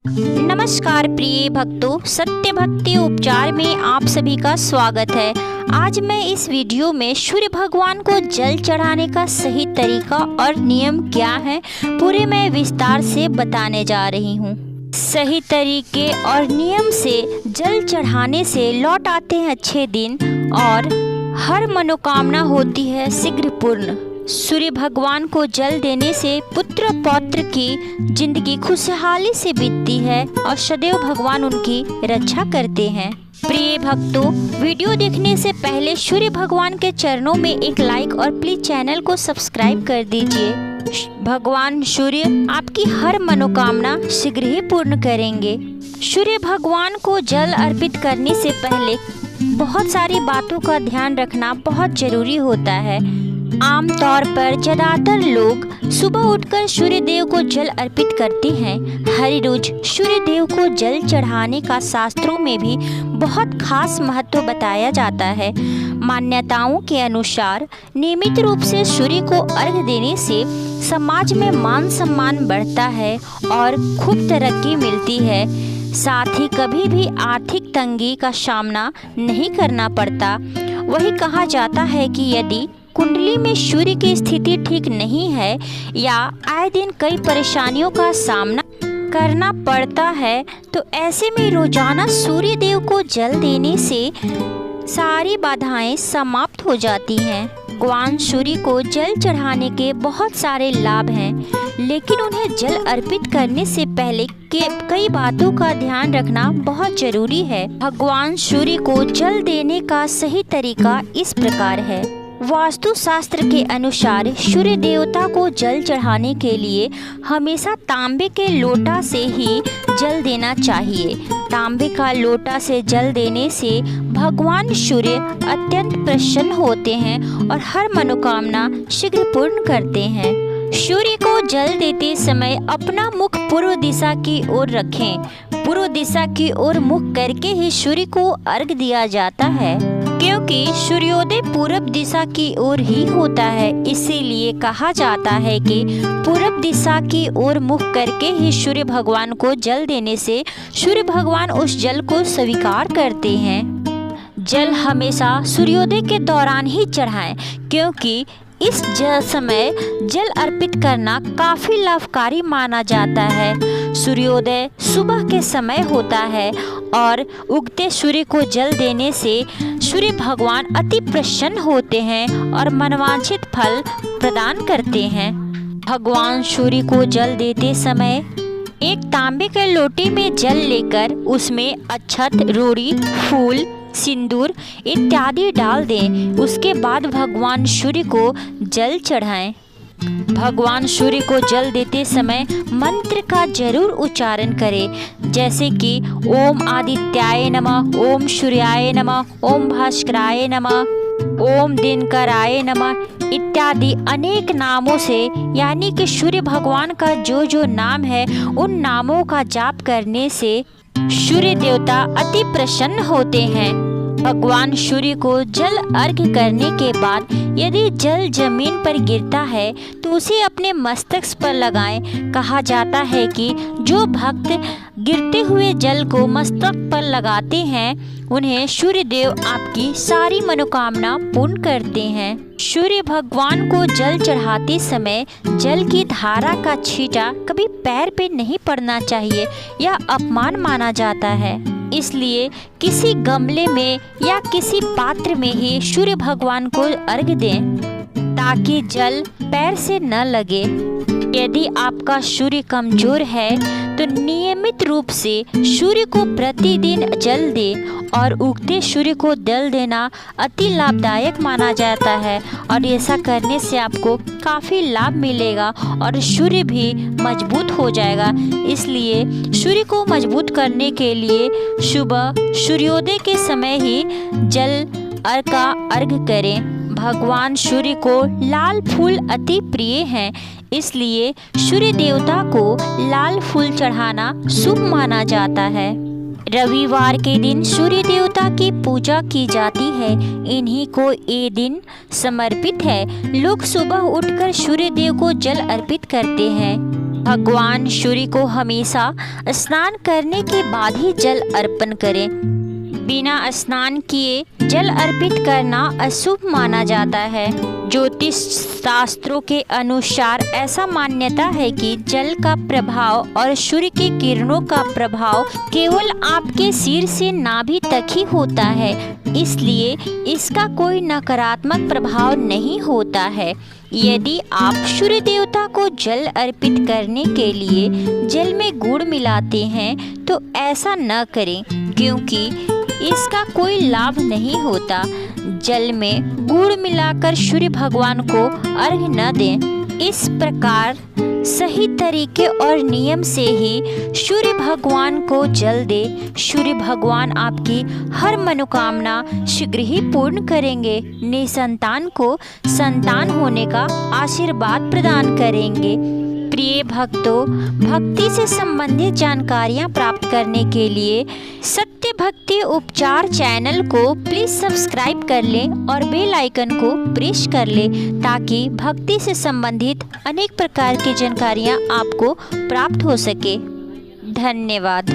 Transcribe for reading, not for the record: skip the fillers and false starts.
नमस्कार प्रिय भक्तों, सत्य भक्ति उपचार में आप सभी का स्वागत है। आज मैं इस वीडियो में सूर्य भगवान को जल चढ़ाने का सही तरीका और नियम क्या है पूरे मैं विस्तार से बताने जा रही हूँ। सही तरीके और नियम से जल चढ़ाने से लौट आते हैं अच्छे दिन और हर मनोकामना होती है शीघ्र पूर्ण। सूर्य भगवान को जल देने से पुत्र पौत्र की जिंदगी खुशहाली से बीतती है और सदैव भगवान उनकी रक्षा करते हैं। प्रिय भक्तों, वीडियो देखने से पहले सूर्य भगवान के चरणों में एक लाइक और प्लीज चैनल को सब्सक्राइब कर दीजिए। भगवान सूर्य आपकी हर मनोकामना शीघ्र ही पूर्ण करेंगे। सूर्य भगवान को जल अर्पित करने से पहले बहुत सारी बातों का ध्यान रखना बहुत जरूरी होता है। आमतौर पर ज्यादातर लोग सुबह उठकर सूर्य देव को जल अर्पित करते हैं। हर रोज सूर्य देव को जल चढ़ाने का शास्त्रों में भी बहुत खास महत्व बताया जाता है। मान्यताओं के अनुसार नियमित रूप से सूर्य को अर्घ्य देने से समाज में मान सम्मान बढ़ता है और खूब तरक्की मिलती है। साथ ही कभी भी आर्थिक तंगी का सामना नहीं करना पड़ता। वही कहा जाता है कि यदि कुंडली में सूर्य की स्थिति ठीक नहीं है या आए दिन कई परेशानियों का सामना करना पड़ता है तो ऐसे में रोजाना सूर्य देव को जल देने से सारी बाधाएं समाप्त हो जाती हैं। भगवान सूर्य को जल चढ़ाने के बहुत सारे लाभ हैं, लेकिन उन्हें जल अर्पित करने से पहले के कई बातों का ध्यान रखना बहुत जरूरी है। भगवान सूर्य को जल देने का सही तरीका इस प्रकार है। वास्तु शास्त्र के अनुसार सूर्य देवता को जल चढ़ाने के लिए हमेशा तांबे के लोटा से ही जल देना चाहिए। तांबे का लोटा से जल देने से भगवान सूर्य अत्यंत प्रसन्न होते हैं और हर मनोकामना शीघ्र पूर्ण करते हैं। सूर्य को जल देते समय अपना मुख पूर्व दिशा की ओर रखें। पूर्व दिशा की ओर मुख करके ही सूर्य को अर्घ्य दिया जाता है, क्योंकि सूर्योदय पूरब दिशा की ओर ही होता है। इसीलिए कहा जाता है कि पूरब दिशा की ओर मुख करके ही सूर्य भगवान को जल देने से सूर्य भगवान उस जल को स्वीकार करते हैं। जल हमेशा सूर्योदय के दौरान ही चढ़ाएं, क्योंकि इस समय जल अर्पित करना काफी लाभकारी माना जाता है। सूर्योदय सुबह के समय होता है और उगते सूर्य को जल देने से सूर्य भगवान अति प्रसन्न होते हैं और मनवांछित फल प्रदान करते हैं। भगवान सूर्य को जल देते समय एक तांबे के लोटे में जल लेकर उसमें अक्षत, रोड़ी, फूल, सिंदूर इत्यादि डाल दें। उसके बाद भगवान सूर्य को जल चढ़ाएं। भगवान सूर्य को जल देते समय मंत्र का जरूर उच्चारण करें, जैसे कि ओम आदित्याय नमः, ओम सूर्याय नमः, ओम भास्कराय नमः, ओम दिनकराय नमः इत्यादि अनेक नामों से, यानी कि सूर्य भगवान का जो जो नाम है उन नामों का जाप करने से सूर्य देवता अति प्रसन्न होते हैं। भगवान सूर्य को जल अर्घ्य करने के बाद यदि जल जमीन पर गिरता है तो उसे अपने मस्तक पर लगाएं। कहा जाता है कि जो भक्त गिरते हुए जल को मस्तक पर लगाते हैं उन्हें सूर्य देव आपकी सारी मनोकामना पूर्ण करते हैं। सूर्य भगवान को जल चढ़ाते समय जल की धारा का छींटा कभी पैर पे नहीं पड़ना चाहिए, यह अपमान माना जाता है। इसलिए किसी गमले में या किसी पात्र में ही सूर्य भगवान को अर्घ्य दें, ताकि जल पैर से न लगे। यदि आपका सूर्य कमजोर है तो नियमित रूप से सूर्य को प्रतिदिन जल दें और उगते सूर्य को जल देना अति लाभदायक माना जाता है और ऐसा करने से आपको काफ़ी लाभ मिलेगा और सूर्य भी मजबूत हो जाएगा। इसलिए सूर्य को मजबूत करने के लिए सुबह सूर्योदय के समय ही जल का अर्घ्य करें। भगवान सूर्य को लाल फूल अति प्रिय हैं, इसलिए सूर्य देवता को लाल फूल चढ़ाना शुभ माना जाता है। रविवार के दिन सूर्य देवता की पूजा की जाती है। इन्हीं को ये दिन समर्पित है। लोग सुबह उठकर सूर्य देव को जल अर्पित करते हैं। भगवान सूर्य को हमेशा स्नान करने के बाद ही जल अर्पण करें। बिना स्नान किए जल अर्पित करना अशुभ माना जाता है। ज्योतिष शास्त्रों के अनुसार ऐसा मान्यता है कि जल का प्रभाव और सूर्य की किरणों का प्रभाव केवल आपके सिर से नाभि तक ही होता है, इसलिए इसका कोई नकारात्मक प्रभाव नहीं होता है। यदि आप सूर्य देवता को जल अर्पित करने के लिए जल में गुड़ मिलाते हैं तो ऐसा न करें, क्योंकि इसका कोई लाभ नहीं होता। जल में गुड़ मिलाकर सूर्य भगवान को अर्घ्य न दें। इस प्रकार सही तरीके और नियम से ही सूर्य भगवान को जल दे। सूर्य भगवान आपकी हर मनोकामना शीघ्र ही पूर्ण करेंगे। निसंतान को संतान होने का आशीर्वाद प्रदान करेंगे। प्रिय भक्तों, भक्ति से संबंधित जानकारियाँ प्राप्त करने के लिए सत्य भक्ति उपचार चैनल को प्लीज़ सब्सक्राइब कर लें और बेल आइकन को प्रेस कर लें, ताकि भक्ति से संबंधित अनेक प्रकार की जानकारियाँ आपको प्राप्त हो सके। धन्यवाद।